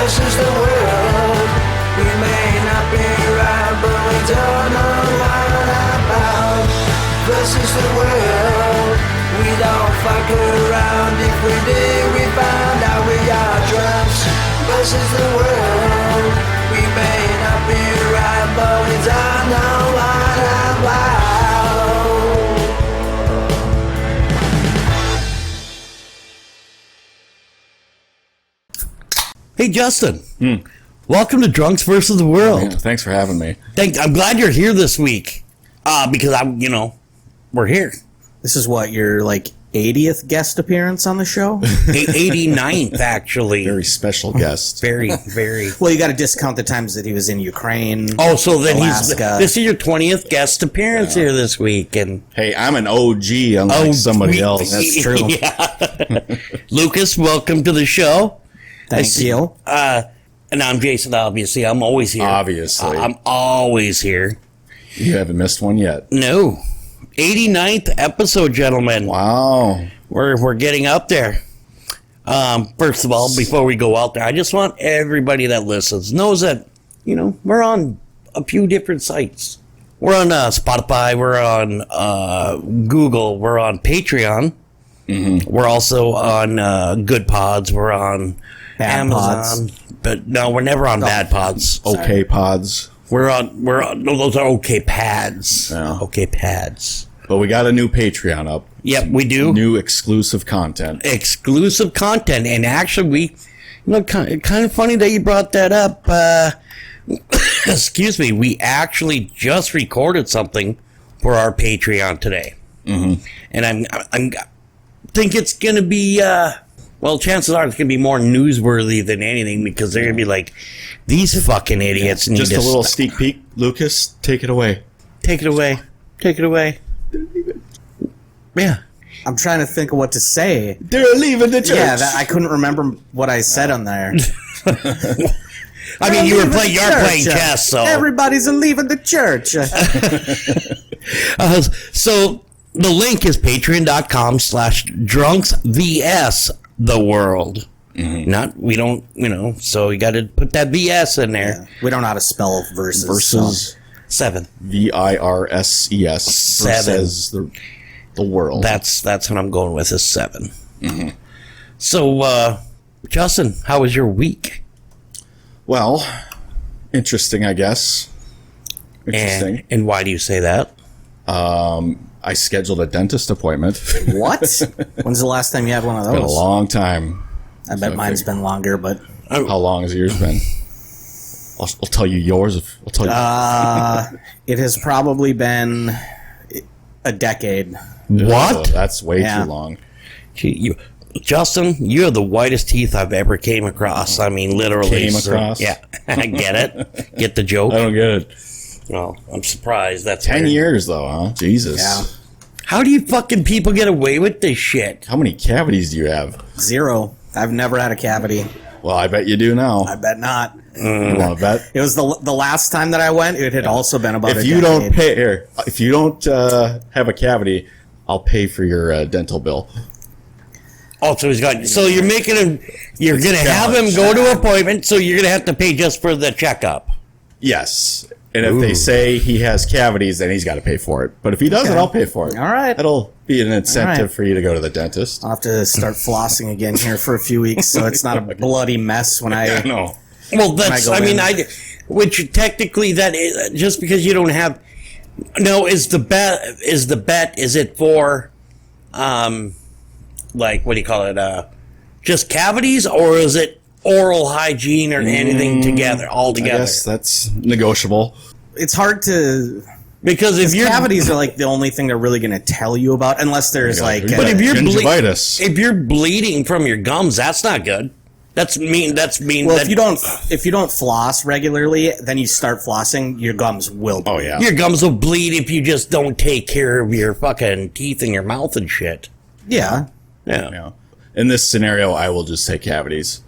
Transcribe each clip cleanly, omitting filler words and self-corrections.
This is the world. We may not be right, but we don't know what about. This is the world. We don't fuck around. If we did, we found out we are drunks. This is the world. We may not be right, but we don't know what about. Hey, Justin. Welcome to Drunks versus the World. Yeah, thanks for having me. I'm glad you're here this week. Because we're here. This is what, your 80th guest appearance on the show? 89th, actually. Very special guest. Very, very. Well, you got to discount the times that he was in Ukraine. Oh, so then Alaska. this is your 20th guest appearance here this week, and Hey, I'm an OG unlike somebody else. That's true. Yeah. Lucas, welcome to the show. Thank you. And I'm Jason. Obviously, I'm always here. Obviously. I'm always here. You haven't missed one yet. No, 89th episode, gentlemen. Wow. We're getting up there. First of all, before we go out there, I just want everybody that listens knows that, we're on a few different sites. We're on Spotify, we're on Google, we're on Patreon. Mm-hmm. We're also on Good Pods, we're on Bad Amazon. Pods. But no, we're never on Bad Pods. Okay, pods. We're on, no, those are okay pads. Yeah. Okay pads. But we got a new Patreon up. Yep, we do. New exclusive content. Exclusive content, and actually, kind of funny that you brought that up. Excuse me, we actually just recorded something for our Patreon today, and I think it's gonna be chances are it's gonna be more newsworthy than anything because they're gonna be like, these fucking idiots need Just to a little sneak peek. Lucas, take it away. Take it away. Take it away. Yeah. I'm trying to think of what to say. They're leaving the church. Yeah, I couldn't remember what I said on there. I mean, you're playing chess, so Everybody's leaving the church. So the link is patreon.com/drunksvstheworld. We don't, so you got to put that VS in there. Yeah. We don't know how to spell versus. Versus 7. VIRSES. Versus the world. That's what I'm going with is 7. So, Justin, how was your week? Well, interesting, I guess. Interesting. And why do you say that? I scheduled a dentist appointment. What? When's the last time you had one of those? Been a long time. I bet mine's been longer, but How long has yours been? I'll tell you yours. I'll tell you. it has probably been a decade. What? Oh, that's way too long. Justin, you have the whitest teeth I've ever came across. I mean, literally. Came across? Yeah. I get it. Get the joke? I don't get it. Well, I'm surprised. That's 10 weird. years, though, huh? Jesus. Yeah. How do you fucking people get away with this shit? How many cavities do you have? 0. I've never had a cavity. Well, I bet you do now. I bet not. You want to bet? It was the last time that I went. It had also been about. If you don't pay here, if you don't have a cavity, I'll pay for your dental bill. Oh, so he's got. So you're making him. You're gonna have him go to an appointment. So you're gonna have to pay just for the checkup. Yes. And if they say he has cavities, then he's got to pay for it. But if he doesn't, I'll pay for it. All right. That'll be an incentive right. for you to go to the dentist. I'll have to start flossing again here for a few weeks, so it's not a bloody mess when I. No. Well, that's. go I mean, in. which technically that is just because you don't have. No, is the bet? Is it for, like what do you call it? Just cavities, or is it oral hygiene or anything together all I together? guess that's negotiable. It's hard to. Because if your Cavities are like the only thing they're really going to tell you about, unless there's like. But if you're gingivitis. if you're bleeding from your gums, that's not good. That's mean. Well, if you don't floss regularly, then you start flossing, your gums will bleed. Oh, yeah. Your gums will bleed if you just don't take care of your fucking teeth in your mouth and shit. Yeah. Yeah. Yeah. In this scenario, I will just say cavities.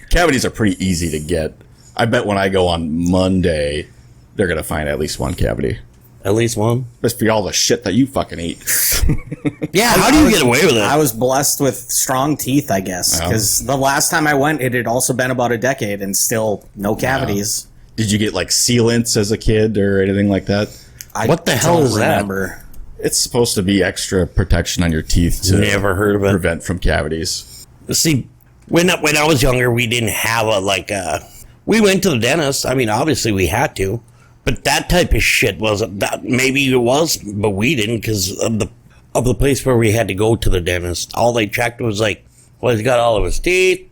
Cavities are pretty easy to get. I bet when I go on Monday, they're going to find at least one cavity. At least one. Just for all the shit that you fucking eat. Yeah, how do you get away with it? I was blessed with strong teeth, I guess, because the last time I went, it had also been about a decade and still no cavities. Did you get like sealants as a kid or anything like that? What the hell is that? It's supposed to be extra protection on your teeth to Never heard of it. prevent from cavities. See, when I was younger, we didn't have we went to the dentist. I mean, obviously we had to, but that type of shit wasn't that. Maybe it was, but we didn't because of the place where we had to go to the dentist. All they checked was like, well, he's got all of his teeth.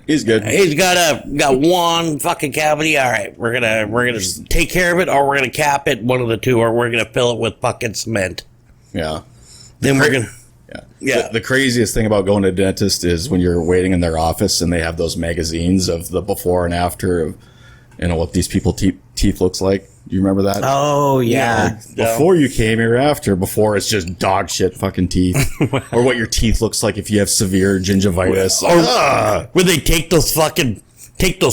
He's good. He's got one fucking cavity. All right, we're gonna take care of it, or we're gonna cap it, one of the two, or we're gonna fill it with fucking cement. Yeah. Then we're gonna. Yeah. The craziest thing about going to a dentist is when you're waiting in their office and they have those magazines of the before and after of, what these people teeth looks like. Do you remember that? Oh, yeah. Before you came here, after. Before it's just dog shit fucking teeth. Or what your teeth looks like if you have severe gingivitis. Or when they take those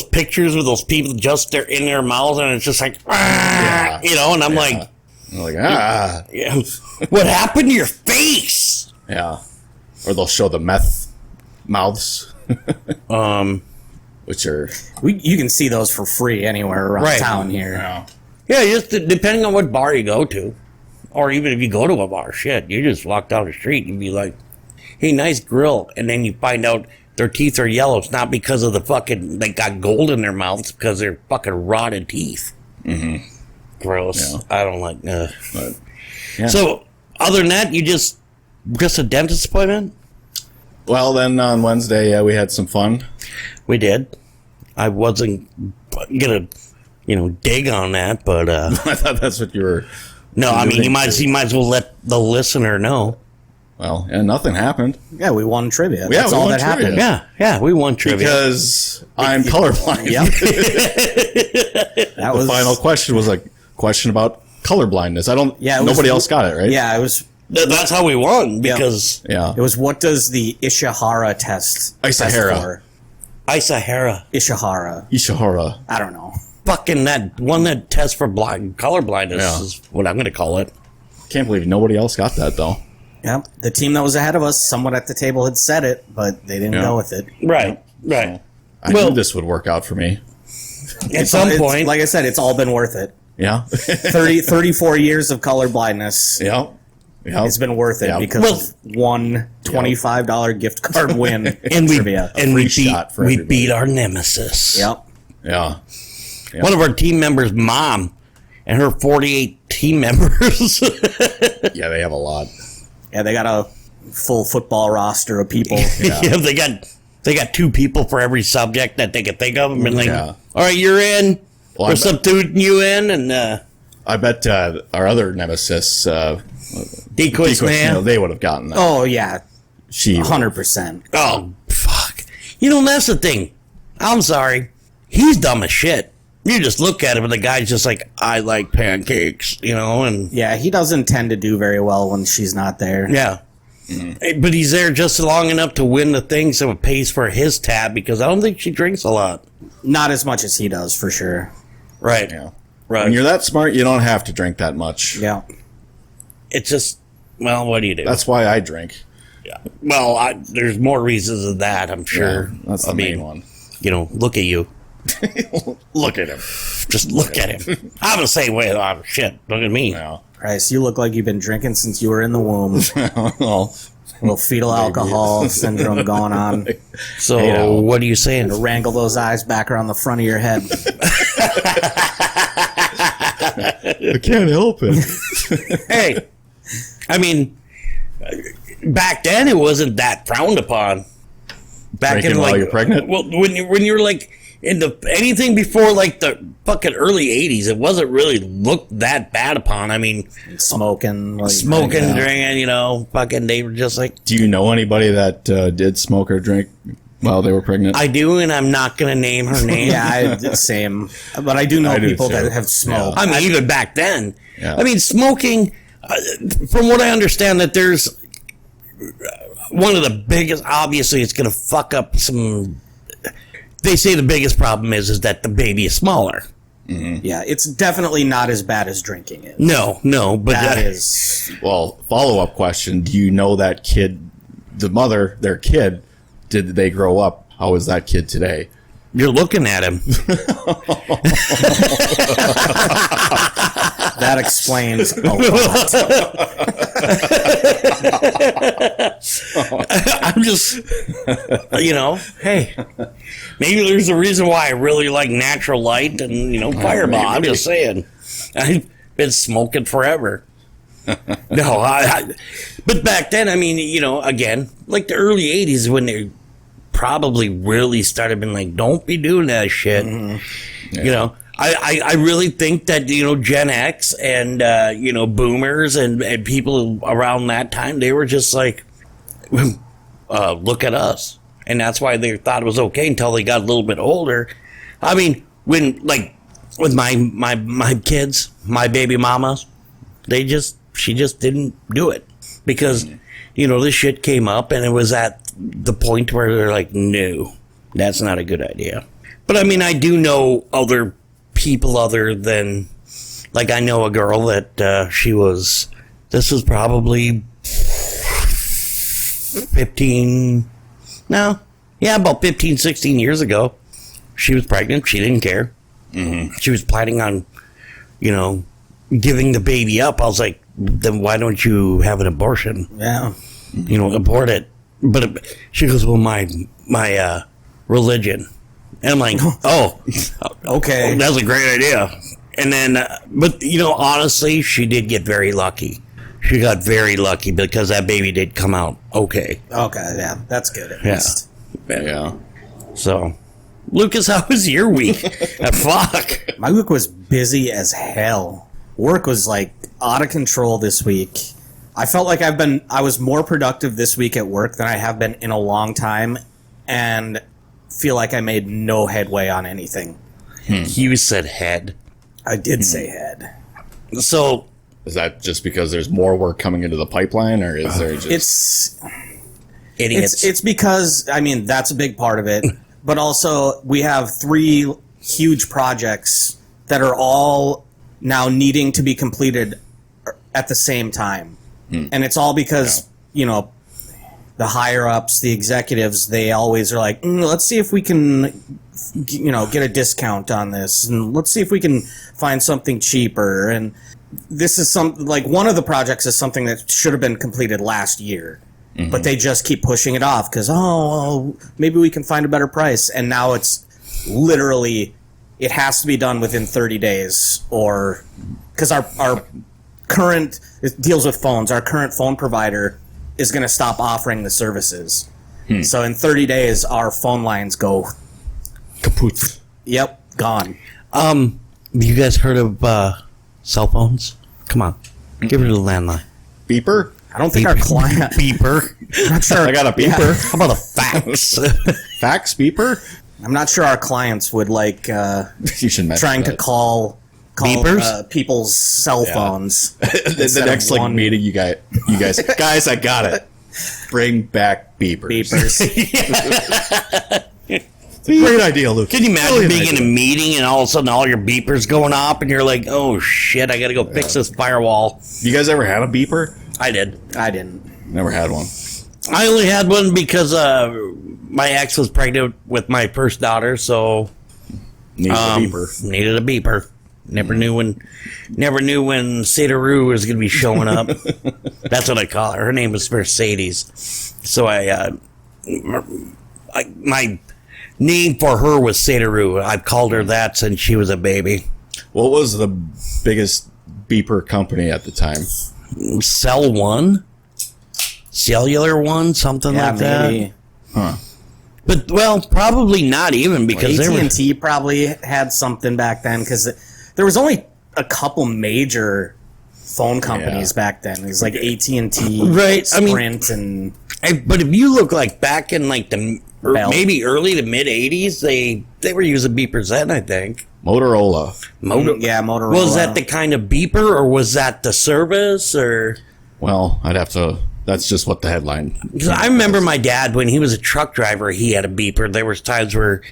pictures of those people just in their mouths and it's just like, and I'm like, yeah. What happened to your face? Yeah. Or they'll show the meth mouths. Which are... You can see those for free anywhere around town here. Yeah, just depending on what bar you go to. Or even if you go to a bar, shit, you just walk down the street and be like, hey, nice grill. And then you find out their teeth are yellow. It's not because of they got gold in their mouths, because they're fucking rotted teeth. Mm-hmm. Gross. Yeah. I don't like So, other than that, you just a dentist appointment? Well, then on Wednesday, we had some fun. We did. I wasn't gonna, dig on that, but I thought that's what you were. No, I mean you might as well let the listener know. Well, and nothing happened. Yeah, we won trivia. Yeah, that's all that happened. Yeah, we won trivia because I'm colorblind. Yep. The final question was a question about colorblindness. Nobody else got it, right? Yeah, it was. That's how we won because it was. What does the Ishihara test? Ishihara. Ishihara. I don't know. Fucking that one that tests for color blindness is what I'm going to call it. Can't believe nobody else got that though. Yeah, the team that was ahead of us, someone at the table had said it, but they didn't go with it. Right. So I knew this would work out for me. At some point, like I said, it's all been worth it. Yeah. 34 years of color blindness. Yeah. It's been worth it because of one $25 gift card win and trivia. We beat our nemesis. Yep. Yeah. One of our team members' mom and her 48 team members. Yeah, they have a lot. Yeah, they got a full football roster of people. Yeah, they got two people for every subject that they could think of. And like, all right, you're in. We're substituting you in, and I bet our other nemesis, Decoy man, they would have gotten that. Oh yeah, 100%. Oh fuck! That's the thing. I'm sorry, he's dumb as shit. You just look at him, and the guy's just like, I like pancakes, and yeah, he doesn't tend to do very well when she's not there. Yeah. Mm-hmm. But he's there just long enough to win the thing, so it pays for his tab, because I don't think she drinks a lot. Not as much as he does, for sure. Right. Yeah. Right. When you're that smart, you don't have to drink that much. Yeah. It's just, well, what do you do? That's why I drink. Yeah. Well, there's more reasons than that, I'm sure. Yeah, that's the main one. Look at you. Look at him. Just look at him. I'm the same way. Oh, shit. Look at me. Yeah. Bryce, you look like you've been drinking since you were in the womb. Well, a little fetal alcohol syndrome going on. So, what are you saying? To wrangle those eyes back around the front of your head. I can't help it. Hey, I mean, back then it wasn't that frowned upon. Back in while you're pregnant? Well, when you're like in anything before like the fucking early 80s, it wasn't really looked that bad upon. I mean, smoking, drinking, fucking they were just like. Do you know anybody that did smoke or drink while they were pregnant? I do, and I'm not going to name her name. Yeah, same. But I do know people that have smoked. Yeah. I mean, even back then. Yeah. I mean, smoking, from what I understand, that there's one of the biggest, obviously it's going to fuck up some. They say the biggest problem is that the baby is smaller. Yeah, it's definitely not as bad as drinking it. No, but That is... Well, follow-up question. Do you know that kid, the mother, their kid, did they grow up? How is that kid today? you're looking at him. That explains a lot. I'm just, hey, maybe there's a reason why I really like natural light and, Fireball. I'm just saying. I've been smoking forever. No, but back then, I mean, again, like the early 80s when they probably really started being like, don't be doing that shit. Yeah. I really think that, Gen X and, boomers and people around that time, they were just like, look at us. And that's why they thought it was okay until they got a little bit older. I mean, when, like, with my kids, my baby mamas, she just didn't do it. Because, this shit came up and it was at the point where they're like, no, that's not a good idea. But I mean, I do know other people other than, like, I know a girl that this was probably 16 years ago. She was pregnant. She didn't care. She was planning on, giving the baby up. I was like, then why don't you have an abortion? Yeah. Abort it. But she goes, well, my religion. And I'm like, oh, okay. That's a great idea. And then, but, honestly, she did get very lucky. She got very lucky because that baby did come out okay. Okay, yeah, that's good at Yeah. least. Yeah. So, Lucas, how was your week? Fuck. My week was busy as hell. Work was like out of control this week. I felt like I was more productive this week at work than I have been in a long time, and feel like I made no headway on anything. You said head. I did say head. So, Is that just because there's more work coming into the pipeline, or is there just... idiots. It's because, I mean, that's a big part of it, but also we have 3 huge projects that are all now needing to be completed at the same time. And it's all because, the higher-ups, the executives, they always are like, let's see if we can, get a discount on this, and let's see if we can find something cheaper. And this is one of the projects is something that should have been completed last year. But they just keep pushing it off because, maybe we can find a better price. And now it's literally, it has to be done within 30 days or because our current, it deals with phones, our current phone provider is going to stop offering the services. So in 30 days, our phone lines go kaput. Yep, gone. You guys heard of cell phones? Come on. Give it a landline. Beeper? I don't think our client... Beeper. I'm not sure. I got a beeper. How about a fax? Fax beeper? I'm not sure our clients would like You should mention trying to that. call Beepers? People's cell phones. the next meeting you guys guys, I got it. Bring back beepers. Great idea, Luke. Can you imagine being in a meeting and all of a sudden all your beepers going off and you're like, oh shit, I gotta go fix this firewall. You guys ever had a beeper? I did. I didn't. Never had one. I only had one because my ex was pregnant with my first daughter, so Needed a beeper. needed a beeper. Never knew when Cedaroo was gonna be showing up. That's what I call her. Her name was Mercedes. So my name for her was Cedaroo. I've called her that since she was a baby. What was the biggest beeper company at the time? Cellular One, something Yeah, like maybe. that. But well, probably not even because they were. AT&T probably had something back then because there was only a couple major phone companies back then. It was like AT&T, Right, I mean- Sprint, and But if you look like back in like the Bell. maybe early to mid '80s, they were using beepers then. I think. Motorola. Motorola. Was that the kind of beeper, or was that the service, or? Well, I'd have to... That's just what the headline... 'Cause I remember my dad when he was a truck driver. He had a beeper. There was times where,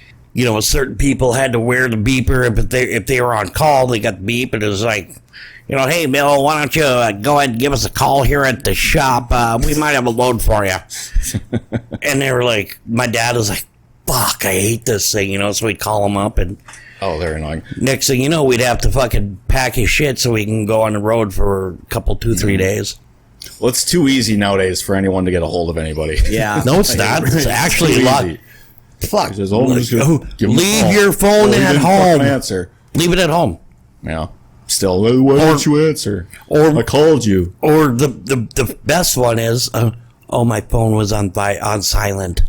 certain people had to wear the beeper. If they were on call, they got the beep, and it was like, hey, Bill, why don't you go ahead and give us a call here at the shop? We might have a load for you. And they were like, my dad was like, fuck, I hate this thing, so we'd call him up, and Oh, they're annoying. next thing you know, we'd have to fucking pack his shit so we can go on the road for a couple, 2-3 days. Well, it's too easy nowadays for anyone to get a hold of anybody. Yeah. No, it's not. It's actually a lot. Fuck. Just, just give 'em a Leave call. your phone Well, you at didn't home. fucking answer. Leave it at home. Yeah. Still, why didn't you answer? Or I called you. Or the best one is, my phone was on silent.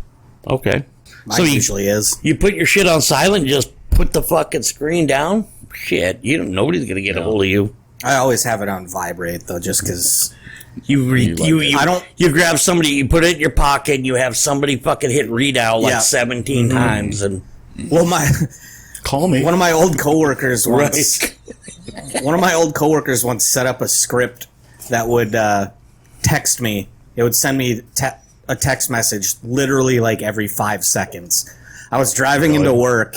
Okay. Mine usually is. You put your shit on silent, just put the fucking screen down. Shit, nobody's gonna get a hold of you. I always have it on vibrate though, just because. You grab somebody, you put it in your pocket, and you have somebody fucking hit redial like 17 times, and Well, Call me. one of my old coworkers once. One of my old coworkers once set up a script that would text me. It would send me a text message literally like every 5 seconds. I was driving into work,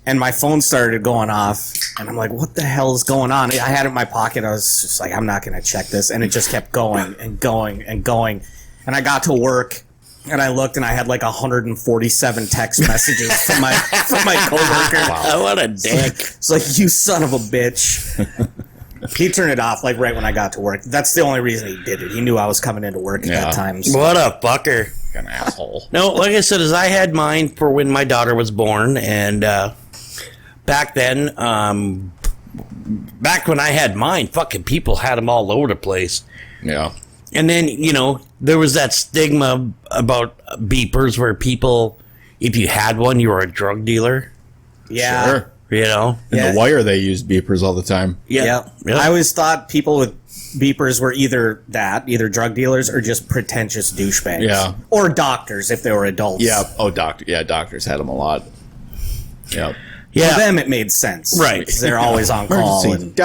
and my phone started going off, and I'm like, what the hell is going on? I had it in my pocket. I was just like, I'm not going to check this. And it just kept going and going and going. And I got to work, and I looked, and I had like 147 text messages from my coworker. Wow. What a dick. It's like, you son of a bitch. He turned it off like right when I got to work. That's the only reason he did it. He knew I was coming into work at that time. So. What a fucker. An asshole. No, like I said, I had mine for when my daughter was born, and back then, back when I had mine, fucking people had them all over the place. Yeah. And then, there was that stigma about beepers where people, if you had one, you were a drug dealer. Yeah. Sure. You know? In Yeah. The Wire, they used beepers all the time. Yeah. I always thought people with beepers were either drug dealers or just pretentious douchebags. Yeah. Or doctors if they were adults. Yeah. Oh, doctors had them a lot. Yeah. Yeah. For them, it made sense. Right. Because they're always on call. Emergency. And,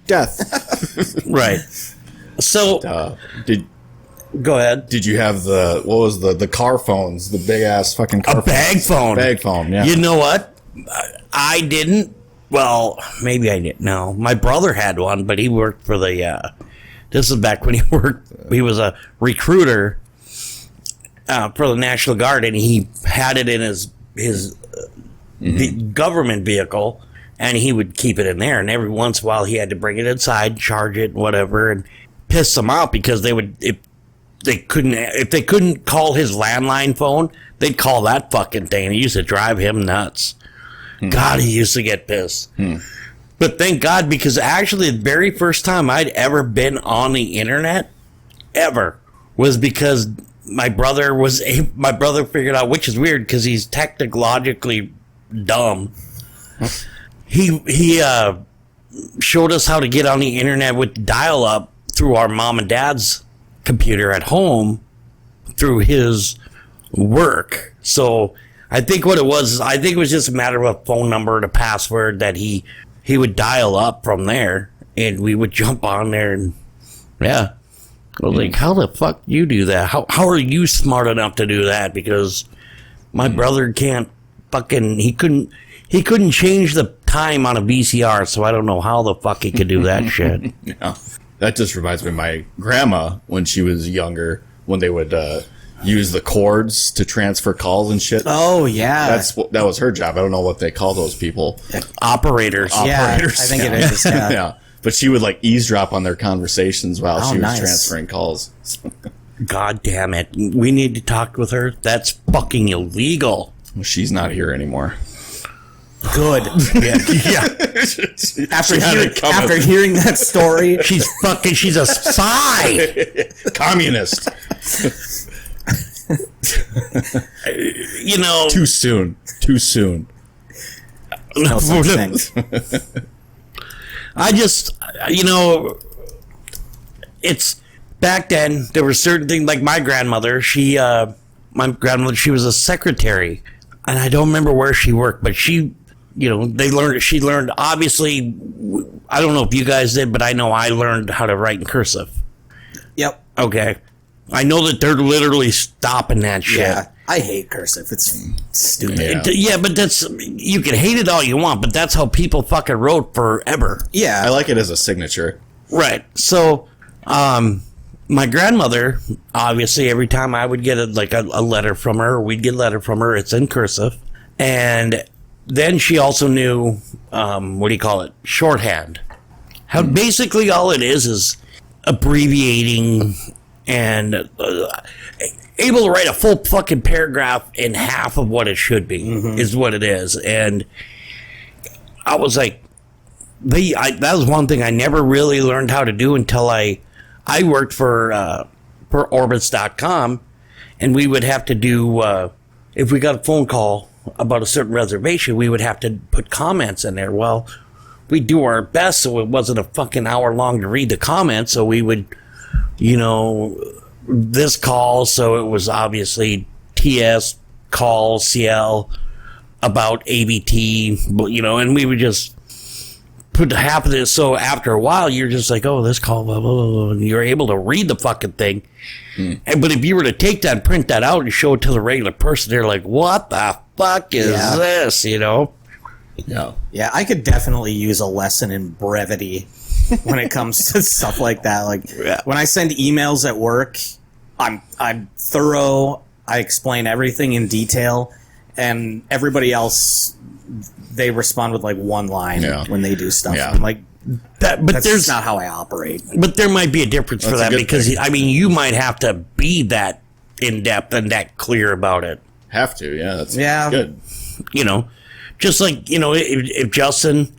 Death. Right. So, go ahead. Did you have what was the car phones, the big ass fucking car A bag phone. Bag phone, yeah. You know what? I didn't. Well, maybe I didn't. No, my brother had one, but he worked for the. This is back when he worked. He was a recruiter for the National Guard, and he had it in his government vehicle, and he would keep it in there. And every once in a while, he had to bring it inside, charge it, whatever, and piss them out because they would if they couldn't call his landline phone, they'd call that fucking thing. It used to drive him nuts. God, he used to get pissed. But thank God, because actually the very first time I'd ever been on the internet, ever, was because my brother figured out, which is weird because he's technologically dumb. He showed us how to get on the internet with dial-up through our mom and dad's computer at home through his work. So I think what it was, it was just a matter of a phone number and a password that he would dial up from there, and we would jump on there, and yeah. I was like, how the fuck do you do that? How are you smart enough to do that? Because my brother can't fucking, he couldn't change the time on a VCR, so I don't know how the fuck he could do that shit. Yeah. That just reminds me of my grandma when she was younger, when they would use the cords to transfer calls and shit. oh, yeah. That was her job. I don't know what they call those people. Operators. Yeah, Operators. I think it is. Yeah. Yeah. But she would like eavesdrop on their conversations while she was nice. transferring calls. God damn it. We need to talk with her. That's fucking illegal. Well, she's not here anymore. Good. Yeah. After hearing that story, She's a spy. Communist. You know. Too soon. no such thing. I just, it's back then. There were certain things like my grandmother. She was a secretary, and I don't remember where she worked, but she learned. Obviously, I don't know if you guys did, but I know I learned how to write in cursive. Yep. Okay, I know that they're literally stopping that shit. Yeah. I hate cursive. It's stupid. Yeah. But you can hate it all you want, but that's how people fucking wrote forever. Yeah. I like it as a signature. Right. So, my grandmother, obviously, every time I would get a letter from her, or we'd get a letter from her, it's in cursive. And then she also knew, shorthand. How basically all it is abbreviating and able to write a full fucking paragraph in half of what it should be, is what it is. And I was like, that was one thing I never really learned how to do until I worked for Orbitz.com, and we would have to do, if we got a phone call about a certain reservation, we would have to put comments in there. Well, we do our best so it wasn't a fucking hour long to read the comments, so we would, this call, so it was obviously TS, call, CL, about ABT, and we would just put half of this, so after a while, you're just like, oh, this call, blah, blah, blah, and you're able to read the fucking thing. But if you were to take that and print that out and show it to the regular person, they're like, what the fuck is this, Yeah. Yeah, I could definitely use a lesson in brevity when it comes to stuff like that. Like when I send emails at work, I'm thorough. I explain everything in detail, and everybody else, they respond with like one line when they do stuff. Yeah. I'm like, but that's not how I operate. But there might be a difference for that because thing. I mean, you might have to be that in depth and that clear about it. Have to, yeah. That's good. Just like if Justin,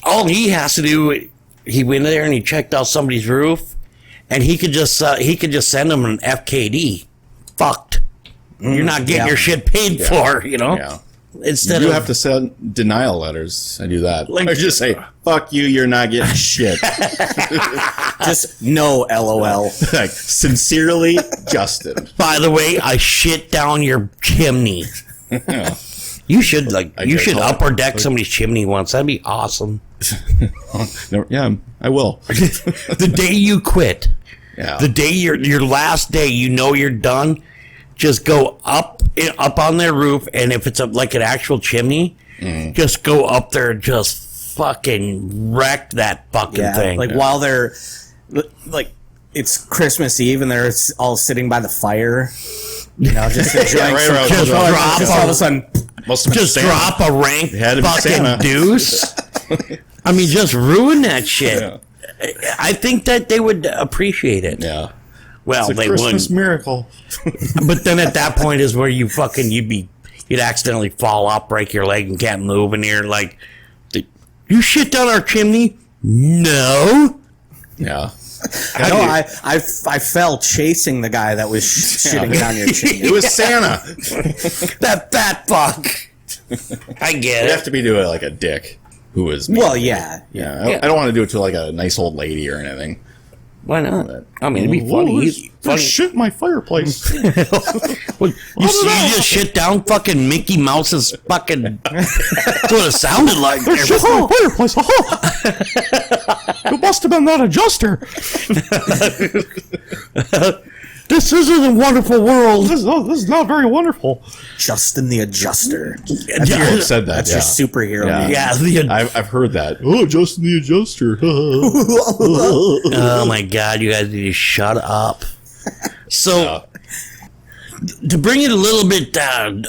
all he has to do, he went there and he checked out somebody's roof, and he could just send them an FKD. Fucked. You're not getting your shit paid for. Yeah. Instead You of have to send denial letters. I do that. Like- Or just say, fuck you, you're not getting shit. Just no LOL. Like, sincerely, Justin. By the way, I shit down your chimney. Yeah. You should I told upper deck somebody's chimney once. That'd be awesome. Yeah, I will. The day you quit, Yeah. the day your last day, you're done. Just go up on their roof, and if it's like an actual chimney, just go up there and just fucking wreck that fucking thing. Like while they're like, it's Christmas Eve and they're all sitting by the fire, just enjoying right some around just the drop door. just all of a sudden, Must have been just Santa. drop a rank had to be fucking Santa. deuce. I mean, just ruin that shit. Yeah. I think that they would appreciate it. Yeah. Well, It's a they Christmas wouldn't. miracle. But then at that point is where you'd accidentally fall off, break your leg, and can't move, and you're like, you shit down our chimney? No. Yeah. no, I fell chasing the guy that was shitting down your chimney. It was Santa. That fat fuck. I get You it. have to be doing it like a dick who is mean. Well, yeah. Yeah. I don't want to do it to like a nice old lady or anything. Why not? I mean, it'd be funny. He's funny. shit in my fireplace. Well, you just shit down fucking Mickey Mouse's fucking. That's what it sounded like. Shit in my fireplace. It must have been that adjuster. This isn't a wonderful world. This is not very wonderful. Justin the Adjuster. People have said that. That's your superhero name. Yeah. I've heard that. Oh, Justin the Adjuster. Oh my God, you guys need to shut up. So, to bring it a little bit down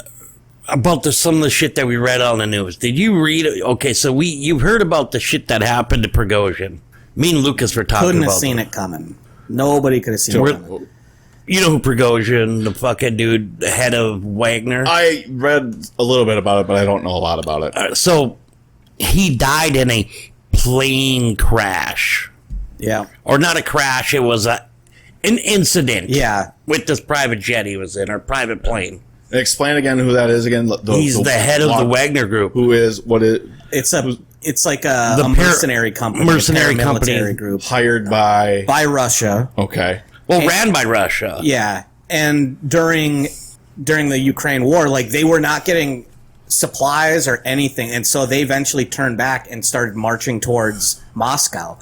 about some of the shit that we read on the news, did you read? Okay, so you've heard about the shit that happened to Prigozhin. Me and Lucas were talking Couldn't about have seen it coming. Nobody could have seen it coming. You know who Prigozhin, the fucking dude, the head of Wagner? I read a little bit about it, but I don't know a lot about it. So, he died in a plane crash. Yeah. Or not a crash, it was an incident. Yeah. With this private jet he was in, or private plane. Explain again who that is again. He's the head of the Wagner Group. Who is what it? It's like a mercenary company. Mercenary a paramilitary company. group. Hired by Russia. Okay. Well, ran by Russia. Yeah. And during the Ukraine war, like they were not getting supplies or anything, and so they eventually turned back and started marching towards Moscow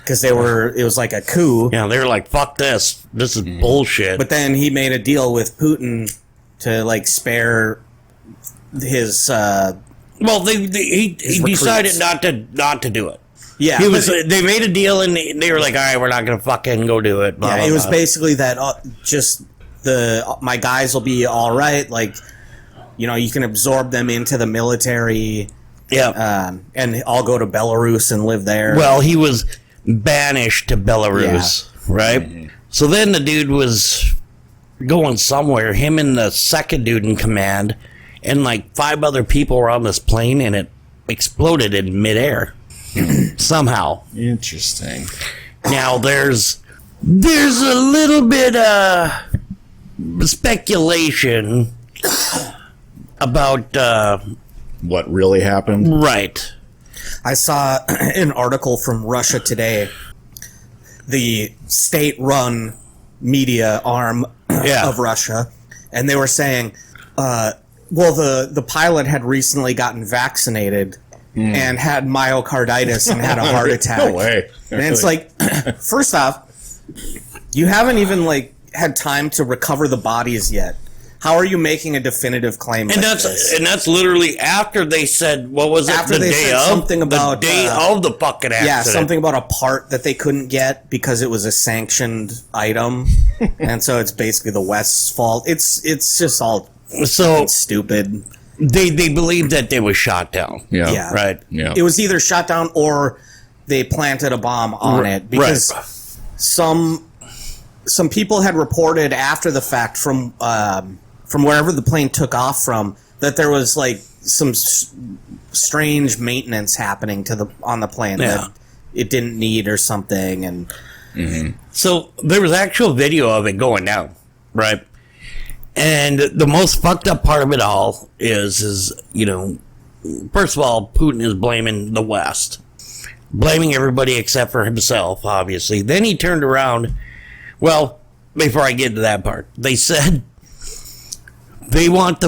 because it was like a coup. Yeah, they were like, fuck this. This is bullshit. But then he made a deal with Putin to like spare his. Well, he decided not to do it. Yeah, they made a deal and they were like, all right, we're not gonna fucking go do it. Yeah, it was basically that just my guys will be all right. Like, you know, you can absorb them into the military. Yeah, and I'll go to Belarus and live there. Well, he was banished to Belarus, right? Mm-hmm. So then the dude was going somewhere. Him and the second dude in command, and like 5 other people were on this plane, and it exploded in midair. Somehow. Interesting. Now there's a little bit of speculation about what really happened. Right. I saw an article from Russia Today, the state-run media arm of Russia, and they were saying, well, the pilot had recently gotten vaccinated and had myocarditis and had a heart attack. No way. And it's like, first off, you haven't even like had time to recover the bodies yet. How are you making a definitive claim like this? And that's literally after they said, what was it? After they said something about the day of the fucking accident. Yeah, something about a part that they couldn't get because it was a sanctioned item, and so it's basically the West's fault. It's just all stupid. They believed that they was shot down. Yeah. Right. Yeah. It was either shot down or they planted a bomb on it because some people had reported after the fact from wherever the plane took off from that there was like some strange maintenance happening on the plane that it didn't need or something, and so there was actual video of it going down, right? And the most fucked up part of it all is you know, first of all, Putin is blaming the West, blaming everybody except for himself, obviously. Then he turned around. Well, before I get to that part, they said they want the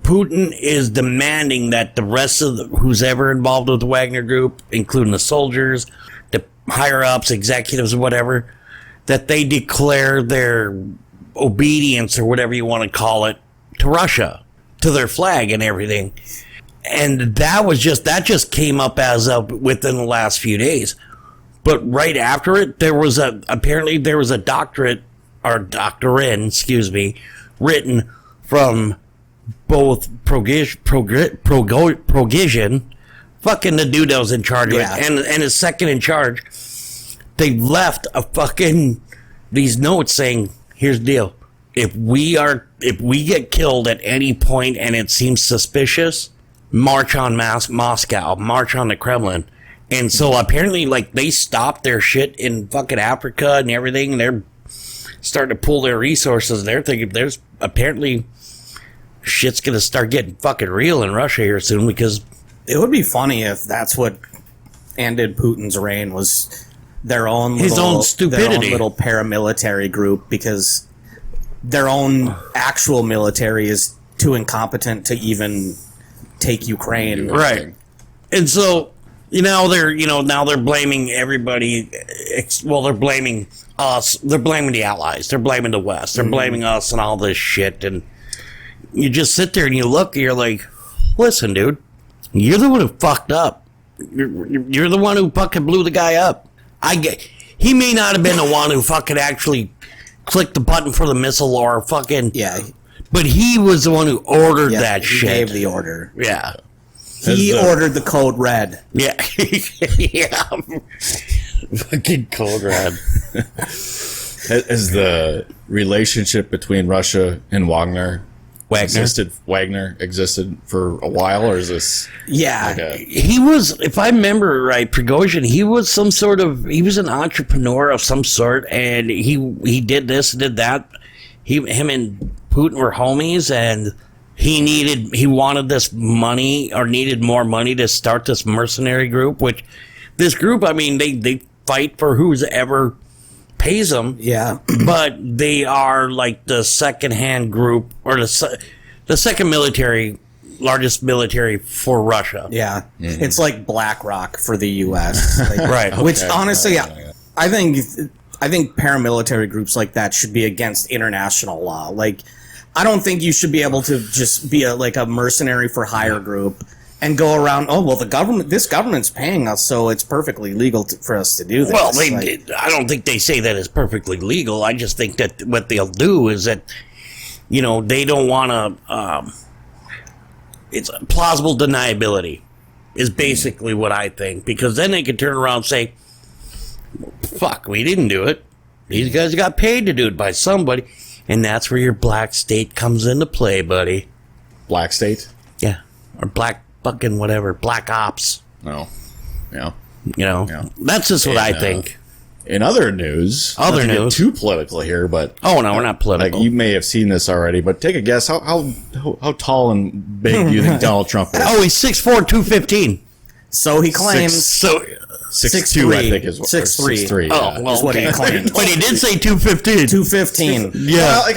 Putin is demanding that the rest of who's ever involved with the Wagner Group, including the soldiers, the higher ups, executives, whatever, that they declare their obedience or whatever you want to call it to Russia, to their flag and everything. And that just came up as of within the last few days. But right after it, apparently there was a doctorate written from both Progozhin, fucking the dude that was in charge of it, and his second in charge. They left these notes saying, here's the deal. If we get killed at any point and it seems suspicious, march on Moscow, march on the Kremlin. And so apparently, like, they stopped their shit in fucking Africa and everything. They're starting to pull their resources. They're thinking there's apparently shit's going to start getting fucking real in Russia here soon, because it would be funny if that's what ended Putin's reign, was their own stupidity, their own little paramilitary group, because their own actual military is too incompetent to even take Ukraine. Right. And so now they're blaming everybody. Well, they're blaming us. They're blaming the Allies. They're blaming the West. They're blaming us and all this shit. And you just sit there and you look and you're like, listen, dude, you're the one who fucked up. You're the one who fucking blew the guy up. He may not have been the one who fucking actually clicked the button for the missile or fucking. Yeah. But he was the one who ordered that shit. He gave the order. Yeah. He ordered the code red. Yeah. Yeah. Fucking code red. Has the relationship between Russia and Wagner existed for a while, or is this? Yeah. He was, if I remember right, Prigozhin, he was an entrepreneur of some sort, and he did this, did that. Him and Putin were homies, and he wanted this money, or needed more money to start this mercenary group, which this group, I mean, they fight for who's ever pays them. Yeah. But they are like the second-hand group, or the second largest military for Russia. Yeah. Mm-hmm. It's like BlackRock for the U.S. Right. Okay. Which, honestly, I think paramilitary groups like that should be against international law. Like, I don't think you should be able to just be a mercenary for hire group and go around. Oh well, this government's paying us, so it's perfectly legal for us to do this. Well, I don't think they say that it's perfectly legal. I just think that what they'll do is that, they don't want to. It's plausible deniability is basically what I think, because then they can turn around and say, "Fuck, we didn't do it. These guys got paid to do it by somebody." And that's where your black state comes into play, buddy. Black state? Yeah. Or black fucking whatever. Black ops. No. Yeah. That's just what I think. In other news, not to get too political here, but oh no, we're not political. You may have seen this already, but take a guess. How tall and big do you think Donald Trump is? Oh, he's 6'4", 215. So he claims. 6'2", I think is what. 6'3". Oh, well, is what he claims. But he did say 215. 215. Yeah.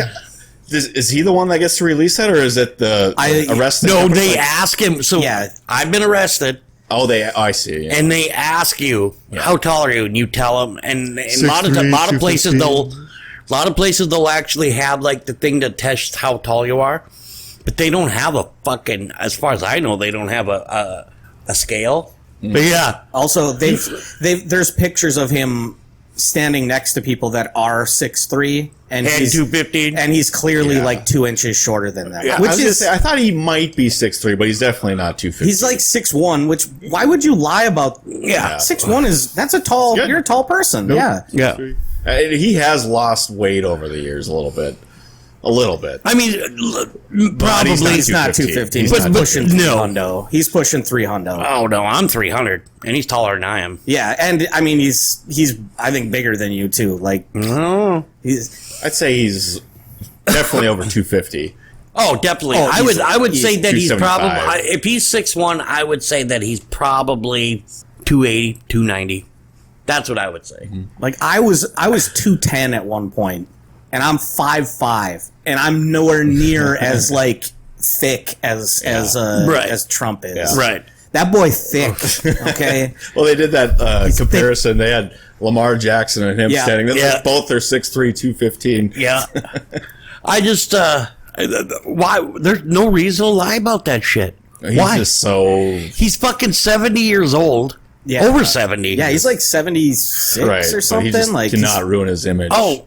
Is he the one that gets to release that, or is it the arrested? No, they ask him. So yeah. I've been arrested. Oh, I see. Yeah. And they ask you, how tall are you? And you tell them. And a lot of places they'll actually have like the thing to test how tall you are. But they don't have a fucking, as far as I know, they don't have a scale. But yeah. Also, there's pictures of him standing next to people that are 6'3" and he's 215, and he's clearly like 2 inches shorter than that. Yeah, I thought he might be 6'3", but he's definitely not 215. He's like 6'1", which why would you lie about? 6'1" that's a tall. You're a tall person. Nope. Yeah. He has lost weight over the years a little bit. A little bit. I mean, probably he's not 215. He's pushing 300. He's pushing 300. Oh no, I'm 300, and he's taller than I am. Yeah, and I mean he's I think bigger than you too. Like, no, I'd say he's definitely over 250. Oh, definitely. I would say that he's probably, if he's 6'1", I would say that he's probably 280, 290. That's what I would say. Mm-hmm. Like I was 210 at one point. And I'm 5'5", and I'm nowhere near as like thick as Trump is. Yeah. Right. That boy thick. Okay. Well, they did that comparison. Thick. They had Lamar Jackson and him standing. Both are 6'3", 215. Yeah. I just why? There's no reason to lie about that shit. Why? He's fucking 70 years old. Yeah. Over 70. Yeah, he's like 76 or something. He just cannot ruin his image. Oh.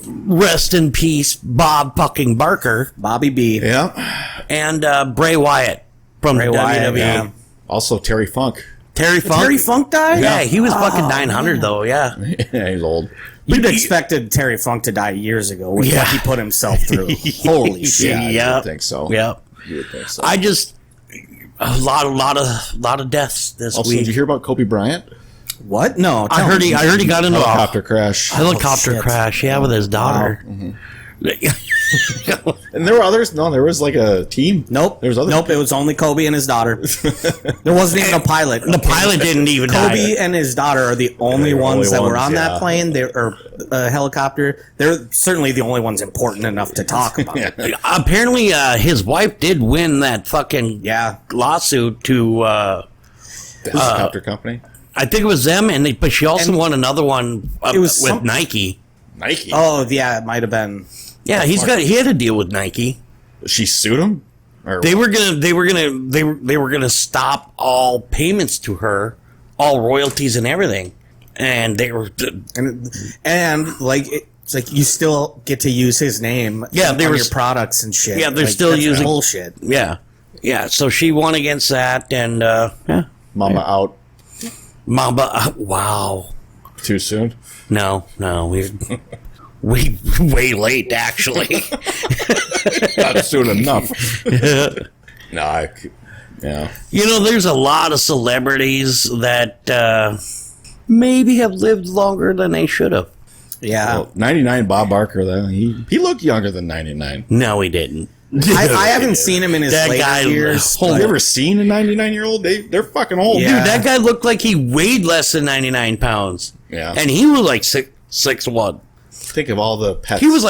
Rest in peace, Bob fucking Barker. Bobby B. Yeah. And Bray Wyatt from WWE. Yeah. Also Terry Funk. Terry Funk died? Yeah, he was fucking 900 though, yeah. Yeah, he's old. You'd expected Terry Funk to die years ago with what he put himself through. Holy shit. Yeah, I would think so. Yeah. You would think so. I just a lot of deaths this week. Did you hear about Kobe Bryant? What? No, I heard he got into a helicopter crash. Crash, with his daughter. Wow. Mm-hmm. And there were others. No, there was like a team. Nope. There was others. Nope. It was only Kobe and his daughter. There wasn't even a pilot. The pilot didn't even die. Kobe and his daughter are the only ones that were on that plane. Or helicopter. They're certainly the only ones important enough to talk about. Apparently, his wife did win that fucking lawsuit to the helicopter company. I think it was them, but she also won another one with Nike. Nike. Oh yeah, it might have been. Yeah, he had a deal with Nike. She sued him. They were gonna stop all payments to her, all royalties and everything, and they were and like it's like you still get to use his name. On your products and shit. Yeah, they're still using bullshit. Yeah. So she won against that, and Mama out. Mamba, wow. Too soon? No, we way late actually. Not soon enough. Yeah. There's a lot of celebrities that maybe have lived longer than they should have. Yeah. Well, 99 Bob Barker, though, he looked younger than 99. No, he didn't. I haven't seen him in his later years. Have you ever seen a 99-year-old? They're fucking old. Yeah. Dude, that guy looked like he weighed less than 99 pounds. Yeah. And he was like 6'1". Think of all the pets. He was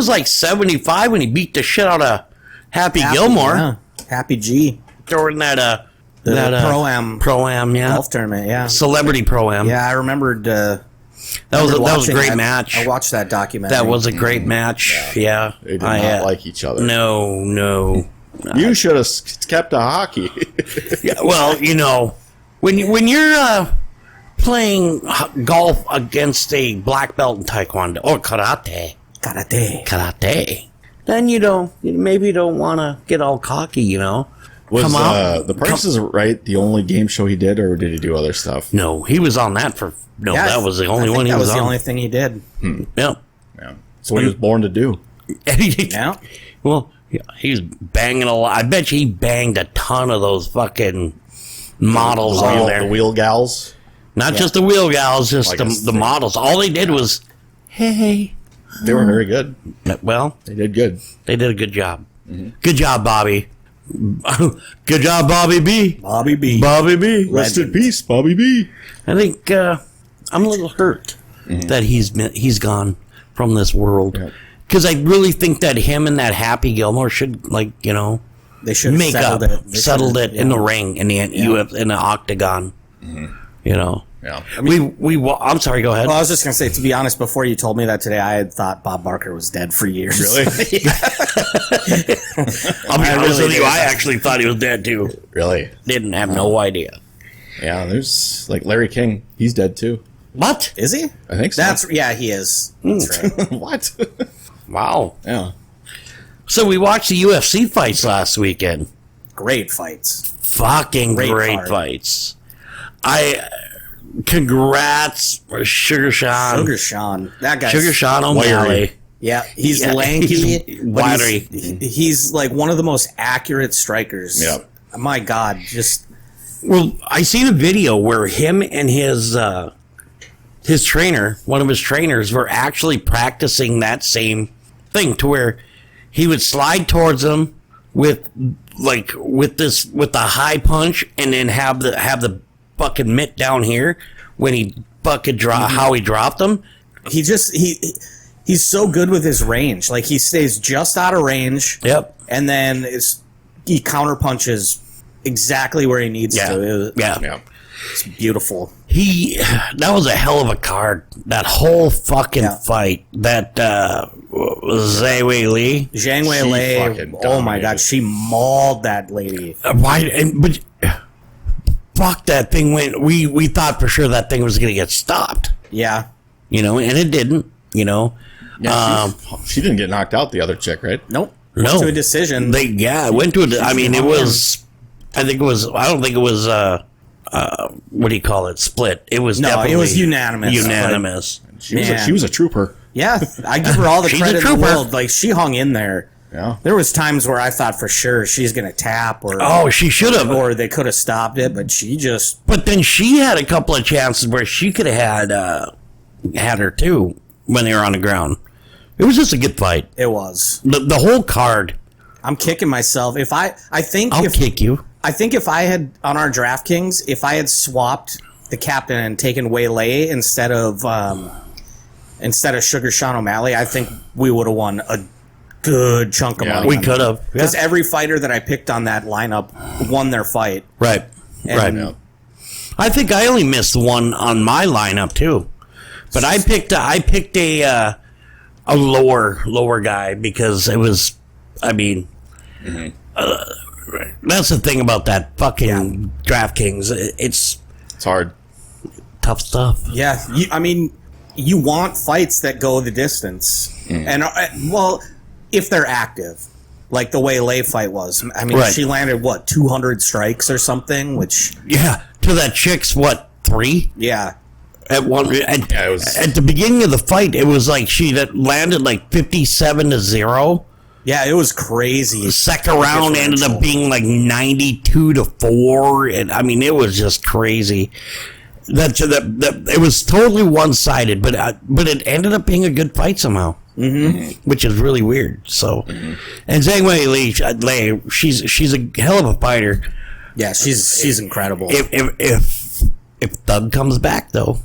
like 75 when he beat the shit out of Happy Gilmore. Yeah. Happy G. During that Pro-Am golf tournament, yeah. Celebrity Pro-Am. Yeah, I remembered That was a Watching great that- match. I watched that documentary. That was a great match. Yeah. They did not like each other. No. You should have kept a hockey. Yeah, well, when you're playing golf against a black belt in taekwondo or karate, then you maybe don't want to get all cocky, Was Come on. The Price is Right the only game show he did, or did he do other stuff? No, he was on that that was the only one he That was was the on. only thing he did. Yeah. Yeah. So what he was born to do. Yeah. Well, he's banging a lot. I bet you he banged a ton of those fucking models on there. The wheel gals. Not just the wheel gals, just Like the models. All they did was, hey. They were very good. Well, They did good. they did a good job. Good job, Bobby. Good job, Bobby B. Bobby B. Bobby B. Rest in peace, Bobby B. I think I'm a little hurt that he's gone from this world. Yep. Because I really think that him and that Happy Gilmore should, They should make have up, settled it. in the ring, in the in the octagon. Yeah. I'm sorry. Go ahead. Well, I was just gonna say, to be honest, before you told me that today, I had thought Bob Barker was dead for years. Really? I'll be honest really with you. did. I actually thought he was dead too. Really? Didn't have no idea. Yeah, there's like Larry King. He's dead too. What? Is he? I think so. He is. That's right. What? Wow. Yeah. So we watched the UFC fights last weekend. Great fights. Fucking Great great card. fights. Congrats, Sugar Sean. Sugar Sean. That guy. Sugar Sean O'Malley. Yeah, he's Yeah, lanky. he's but wiry. He's like one of the most accurate strikers. Yep. My God, just Well, I seen a video where him and his trainer, one of his trainers, were actually practicing that same thing, to where he would slide towards him with the high punch, and then have the fucking mitt down here when he fucking how he dropped him. he's so good with his range. Like, he stays just out of range. Yep. And then he counter punches exactly where he needs to. Yeah. It's beautiful. That was a hell of a card. That whole fucking fight. That Zhang Wei Li. Zhang Wei She Lei, fucking oh my dominated. God, she mauled that lady. But fuck, that thing went. We thought for sure that thing was gonna get stopped. Yeah. And it didn't. Yeah, she didn't get knocked out, the other chick, right? Nope. No. Went to a decision. It went to a. I mean, it was. I think it was. I don't think it was. What do you call it? Split. It was. No, definitely it was unanimous. Unanimous. She was a trooper. Yeah, I give her all the She's a credit in the trooper. world. Like, she hung in there. Yeah. There was times where I thought for sure she's going to tap, or Oh, she should have. or they could have stopped it, but she just But then she had a couple of chances where she could have had her too when they were on the ground. It was just a good fight. it was. The whole card. I'm kicking myself. I think I'll if kick you. I think if I had on our DraftKings, if I had swapped the captain and taken Waylay instead of Sugar Sean O'Malley, I think we would have won a good chunk of money. We could have. Because every fighter that I picked on that lineup won their fight. Right. And- Yeah. I think I only missed one on my lineup too, but I picked a lower guy because it was. I mean, that's the thing about that fucking DraftKings. It's It's hard. tough stuff. Yeah, you want fights that go the distance, and if they're active, like the way Lay fight was. I mean, Right. she landed 200 strikes or something, which Yeah, to that chick's 3 yeah, at one. Yeah, it was- At the beginning of the fight. It was like she that landed 57-0. yeah, it was crazy. The second round ended up being 92-4, and I mean it was just crazy. That it was totally one-sided, but it ended up being a good fight somehow, which is really weird. So, and Zhang Wei Li, she's a hell of a fighter. Yeah, she's incredible. If Thug comes back though,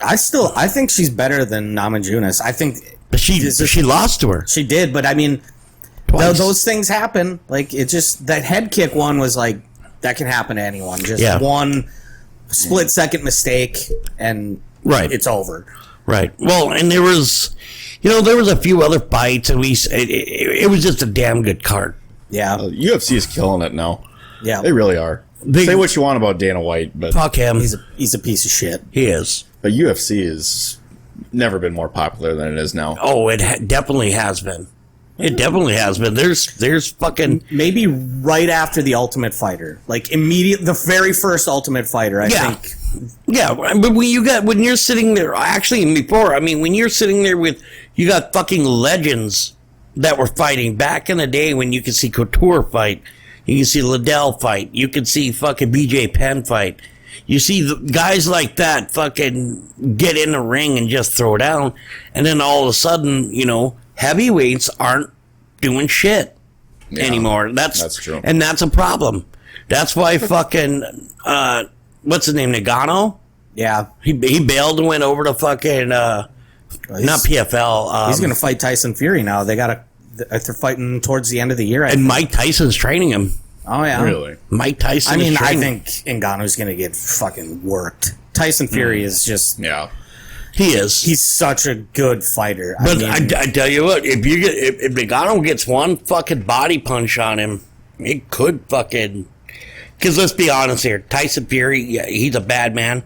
I think she's better than Namajunas. I think she lost to her she did, but I mean, twice. those things happen. Like, it just, that head kick one was that can happen to anyone. Just one split second mistake, and Right. it's over. Right. Well, and there was a few other fights, and it was just a damn good card. Yeah. UFC is killing it now. Yeah. They really are. Say what you want about Dana White, but Fuck him. He's a piece of shit. He is. but UFC has never been more popular than it is now. Oh, it definitely has been. It definitely has been. There's fucking Maybe right after the Ultimate Fighter, like the very first Ultimate Fighter. I think. Yeah, but when you're sitting there, actually before, I mean, when you're sitting there you got fucking legends that were fighting back in the day when you could see Couture fight, you can see Liddell fight, you could see fucking BJ Penn fight, you see the guys like that fucking get in the ring and just throw down, and then all of a sudden, heavyweights aren't doing shit anymore. That's true, and that's a problem. That's why fucking what's his name, Nagano? Yeah, he bailed and went over to fucking not PFL. He's gonna fight Tyson Fury now. They're fighting towards the end of the year. And Mike Tyson's training him. Oh yeah, really? Mike Tyson. I mean, is I training. think Ngannou's gonna get fucking worked. Tyson Fury is just he is. He's such a good fighter. But I tell you what, if Nagano gets one fucking body punch on him, it could fucking. Because let's be honest here, Tyson Fury, he's a bad man,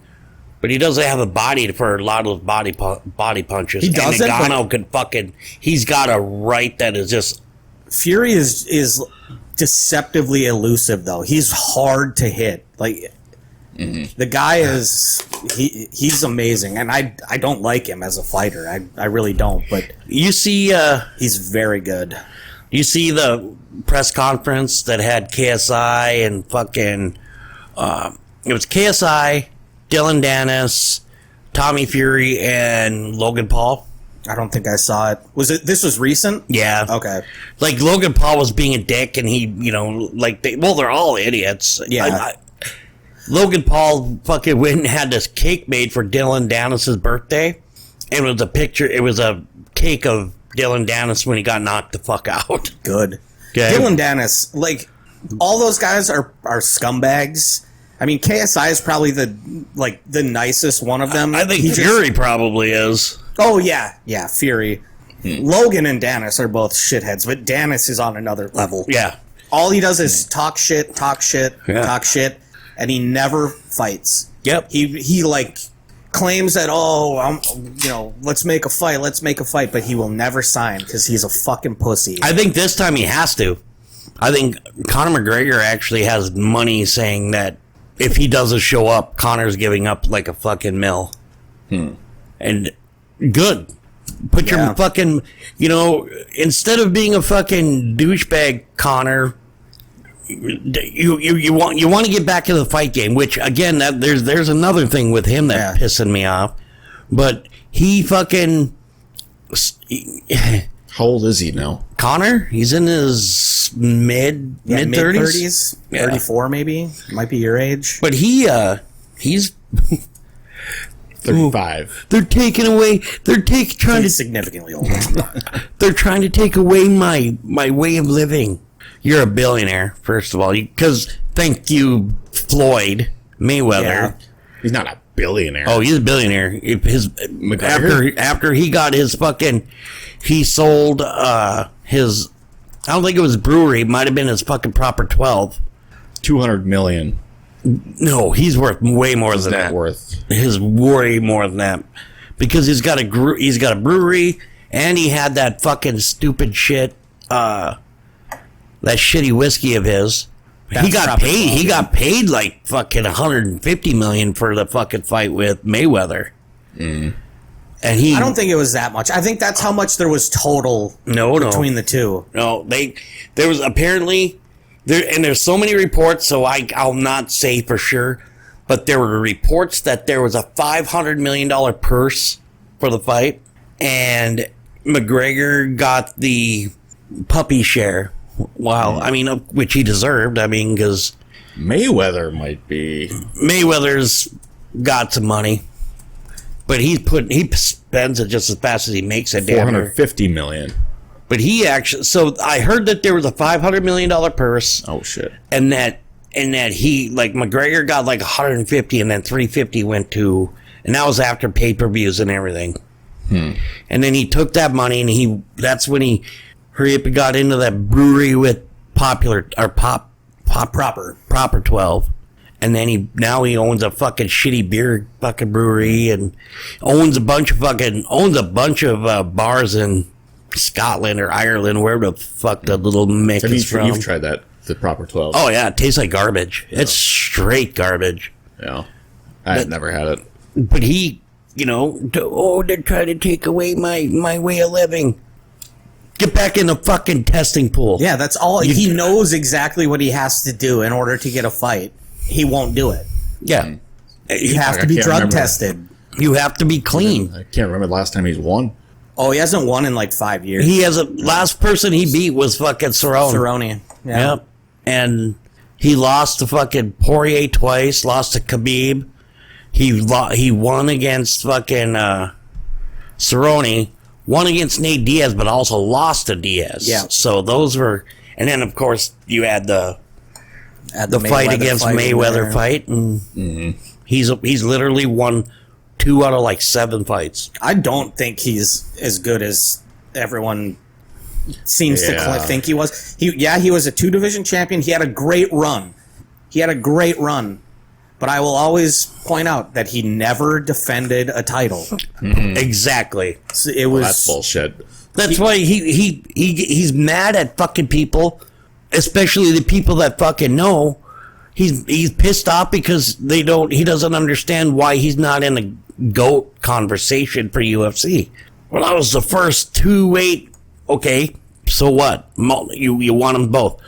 but he doesn't have a body for a lot of those body punches. He doesn't. And Nagano could fucking. He's got a right that is just. Fury is deceptively elusive, though. He's hard to hit. Like the guy he's amazing, and I don't like him as a fighter. I really don't. But you see, he's very good. You see the press conference that had KSI and fucking it was KSI, Dylan Dennis, Tommy Fury, and Logan Paul. I don't think I saw it. This was recent? Yeah. Okay. Like Logan Paul was being a dick, and he, they're all idiots. Yeah. Logan Paul fucking went and had this cake made for Dylan Dennis's birthday, and it was a picture. It was a cake of Dylan Dennis when he got knocked the fuck out. Good. Okay. Dylan Dennis, like, all those guys are scumbags. I mean, KSI is probably the nicest one of them. I think Fury probably is. Oh, yeah. Yeah, Fury. Logan and Dennis are both shitheads, but Dennis is on another level. Yeah. All he does is talk shit, and he never fights. Yep. He claims that, let's make a fight, but he will never sign because he's a fucking pussy. I think this time he has to. I think Conor McGregor actually has money saying that if he doesn't show up, Conor's giving up like a fucking mill. And good. Put your fucking, instead of being a fucking douchebag, Conor, you want to get back to the fight game, which again, there's another thing with him that's pissing me off. But he fucking. How old is he now? Conor, he's in his mid 30s, 34 maybe, might be your age. But he's 35. They're taking away. Trying to significantly older. They're trying to take away my way of living. You're a billionaire, first of all, because thank you, Floyd Mayweather. Yeah. He's not a billionaire. Oh, he's a billionaire. After he got his fucking, he sold his. I don't think it was brewery. It might have been his fucking proper 12. $200 million. No, he's worth way more than that. Worth his way more than that, because he's got a brewery, and he had that fucking stupid shit, that shitty whiskey of his. He got paid like fucking $150 million for the fucking fight with Mayweather. And I don't think it was that much. I think that's how much there was total between the two. No, there was apparently there's so many reports, so I'll not say for sure, but there were reports that there was a $500 million purse for the fight, and McGregor got the puppy share. Wow, I mean, which he deserved. I mean, because Mayweather's got some money, but he spends it just as fast as he makes it. $450 million. But he actually, so I heard that there was a $500 million purse. Oh shit! And that he, like, McGregor got like 150, and then 350 went to And that was after pay-per-views and everything. And then he took that money and that's when he hurry up and got into that brewery with Proper 12. And then now he owns a fucking shitty beer fucking brewery and owns a bunch of bars in Scotland or Ireland, wherever the fuck the little Mick is from. You've tried that, the Proper 12. Oh yeah, it tastes like garbage. Yeah. It's straight garbage. Yeah. I've never had it. But he, they're trying to take away my way of living. Get back in the fucking testing pool. Yeah, that's all. He knows exactly what he has to do in order to get a fight. He won't do it. Yeah. You have to be drug tested. You have to be clean. I can't remember the last time he's won. Oh, he hasn't won in like 5 years. Last person he beat was fucking Cerrone. Yeah. Yep. And he lost to fucking Poirier twice, lost to Khabib. He won against fucking Cerrone, won against Nate Diaz, but also lost to Diaz. Yeah. So those were, and then of course you had the fight against Mayweather fight, and he's literally won 2 out of like 7 fights. I don't think he's as good as everyone seems to think he was. He was a 2-division champion. He had a great run. But I will always point out that he never defended a title. Exactly. So it was that's bullshit. That's why he's mad at fucking people, especially the people that fucking know. He's pissed off because he doesn't understand why he's not in a GOAT conversation for UFC. Well, that was the first 2-weight. Okay, so what? You want them both.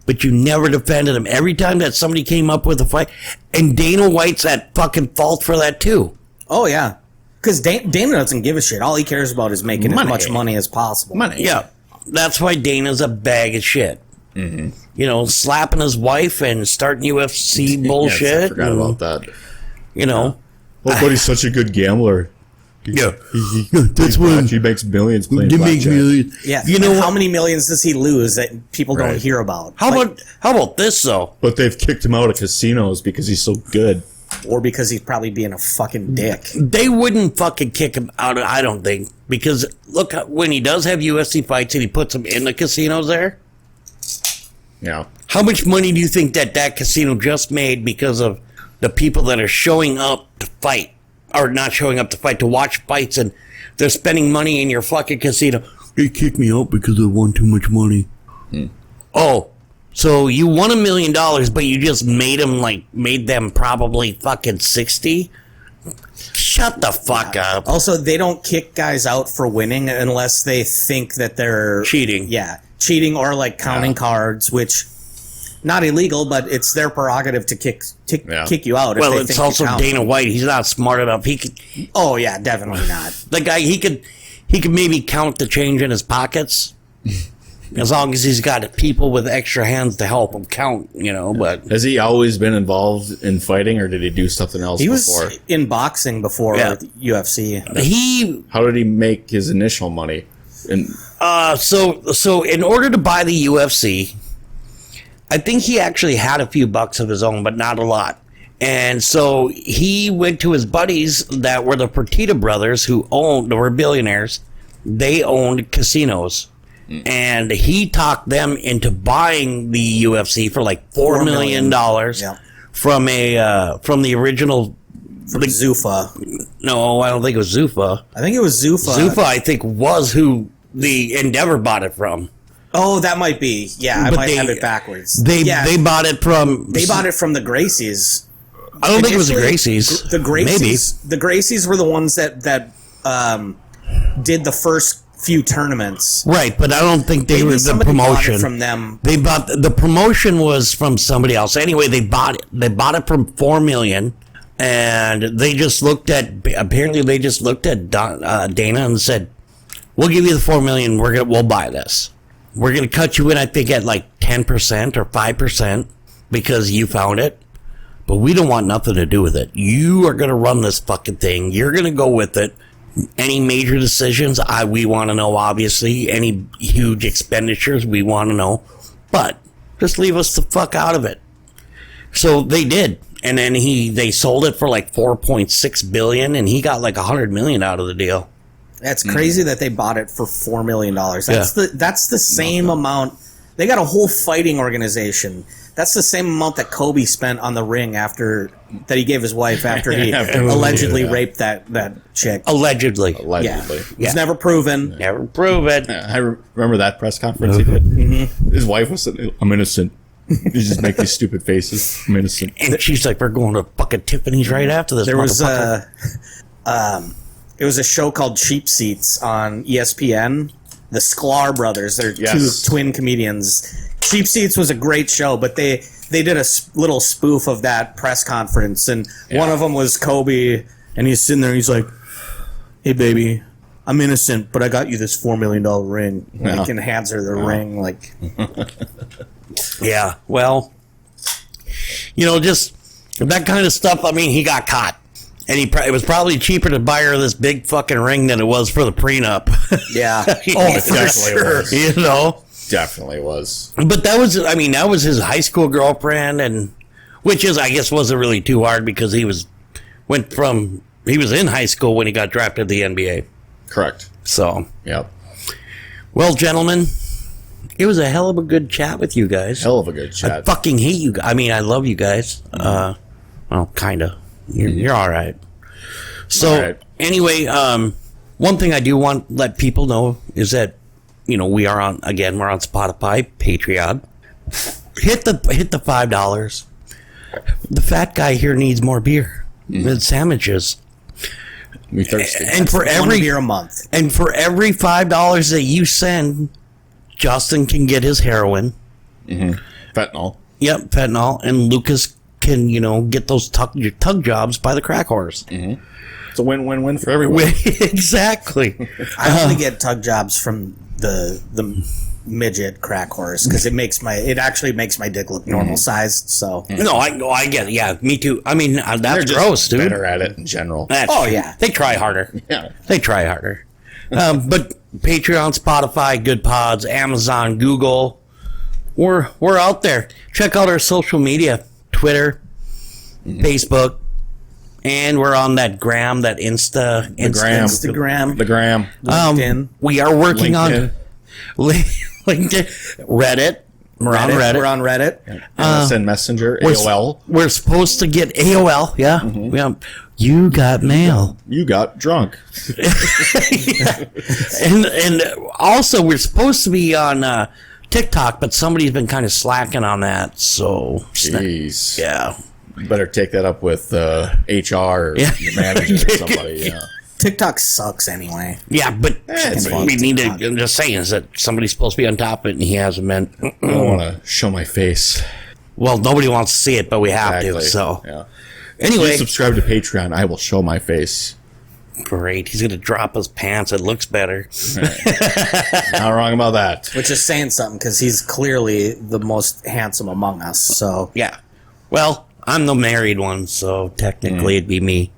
But you never defended him. Every time that somebody came up with a fight, and Dana White's at fucking fault for that too. Oh yeah, because Dana doesn't give a shit. All he cares about is making as much money as possible. Yeah, that's why Dana's a bag of shit. Mm-hmm. Slapping his wife and starting UFC bullshit. Yes, I forgot about that. Oh, but he's such a good gambler. Yeah, That's when he makes millions playing blackjack. Millions. Yeah, how many millions does he lose that people don't hear about? How about this though? But they've kicked him out of casinos because he's so good, or because he's probably being a fucking dick. They wouldn't fucking kick him out. I don't think, because look, when he does have UFC fights and he puts them in the casinos there. Yeah. How much money do you think that casino just made because of the people that are showing up to fight? Or not showing up to fight, to watch fights, and they're spending money in your fucking casino. They kicked me out because I won too much money. Oh, so you won $1 million, but you just made them probably fucking 60? Shut the fuck up. Also, they don't kick guys out for winning unless they think that they're cheating. Yeah, cheating or like counting cards, which not illegal, but it's their prerogative to kick you out. Well, it's also Dana White. He's not smart enough. He could. Oh yeah, definitely not. The guy he could maybe count the change in his pockets, as long as he's got people with extra hands to help him count. But has he always been involved in fighting, or did he do something else before? He was in boxing before UFC. How did he make his initial money? So in order to buy the UFC, I think he actually had a few bucks of his own, but not a lot. And so he went to his buddies that were the Fertitta brothers, who were billionaires. They owned casinos. And he talked them into buying the UFC for like $4 million from the original... From Zuffa. No, I don't think it was Zuffa. I think it was Zuffa. Zuffa, I think, was who the Endeavor bought it from. Oh, that might be. Yeah, I might have it backwards. They bought it from... They bought it from the Gracies. I don't think it was the Gracies. The Gracies. Maybe. The Gracies were the ones that did the first few tournaments. Right, but I don't think they were the promotion. Bought it from them. They bought... The promotion was from somebody else. Anyway, they bought it. They bought it from $4 million, and they just looked at... Apparently, they just looked at Dana and said, we'll give you the $4 million. We'll buy this. We're going to cut you in, I think, at like 10% or 5% because you found it. But we don't want nothing to do with it. You are going to run this fucking thing. You're going to go with it. Any major decisions, we want to know, obviously. Any huge expenditures, we want to know. But just leave us the fuck out of it. So they did. And then they sold it for like $4.6 billion, and he got like $100 million out of the deal. That's crazy that they bought it for $4 million. That's the same amount. They got a whole fighting organization. That's the same amount that Kobe spent on the ring that he gave his wife after he allegedly raped that chick. Allegedly. Yeah. It was never proven. Never prove it. I remember that press conference he did. His wife was saying, I'm innocent. You just make these stupid faces. I'm innocent. And she's like, we're going to fucking Tiffany's right after this. There was it was a show called Cheap Seats on ESPN. The Sklar brothers, they're two twin comedians. Cheap Seats was a great show, but they did a little spoof of that press conference, and one of them was Kobe, and he's sitting there, he's like, hey baby, I'm innocent, but I got you this $4 million ring. Like, and hands her the ring, like. Yeah, well, just that kind of stuff. I mean, he got caught, and it was probably cheaper to buy her this big fucking ring than it was for the prenup. Yeah. Oh, for sure. Definitely was. But that was his high school girlfriend, and which I guess wasn't really too hard because he was in high school when he got drafted to the NBA. Correct. So. Yep. Well, gentlemen. It was a hell of a good chat with you guys. Hell of a good chat. I fucking hate you guys. I mean, I love you guys. Well, kind of. You're all right. So, anyway, one thing I do want to let people know is that, we're on Spotify, Patreon. Hit the $5. The fat guy here needs more beer and sandwiches. We thirsty. And for every beer a month. And for every $5 that you send, Justin can get his heroin. Fentanyl. Yep, fentanyl. And Lucas can, get those tug jobs by the crack horse. It's a win-win-win for everyone. Exactly. I only get tug jobs from the midget crack horse because it actually makes my dick look normal sized. So no, I get it. Yeah, me too. I mean, that's They're just gross, dude. better at it in general. Yeah, they try harder. Yeah, they try harder. But Patreon, Spotify, Good Pods, Amazon, Google, we're out there. Check out our social media: Twitter, Facebook, and we're on that Instagram, the gram. LinkedIn. We are working on LinkedIn, Reddit. We're on Reddit. MSN Messenger, AOL. We're supposed to get AOL. Yeah. You got mail. You got drunk. and also we're supposed to be on TikTok, but somebody's been kind of slacking on that. So jeez. Yeah. You better take that up with HR or your manager or somebody. Yeah. TikTok sucks anyway. Yeah, but it's we need to. I'm just saying is that somebody's supposed to be on top of it, and he hasn't been. I don't want to show my face. Well, nobody wants to see it, but we have to. So, anyway, if you subscribe to Patreon, I will show my face. Great. He's gonna drop his pants. It looks better. Not wrong about that. Which is saying something because he's clearly the most handsome among us. So yeah. Well, I'm the married one, so technically it'd be me.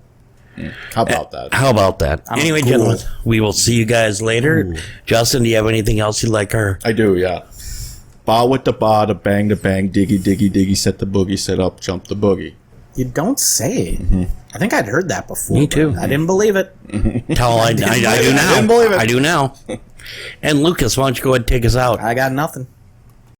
How about that? Anyway, gentlemen, we will see you guys later. Ooh. Justin, do you have anything else you'd like her? I do, yeah. Ba with the ba, the bang, diggy, diggy, diggy, set the boogie, set up, jump the boogie. You don't say. I think I'd heard that before. Me too. I didn't believe it. I do now. I didn't believe it. I do now. And Lucas, why don't you go ahead and take us out? I got nothing.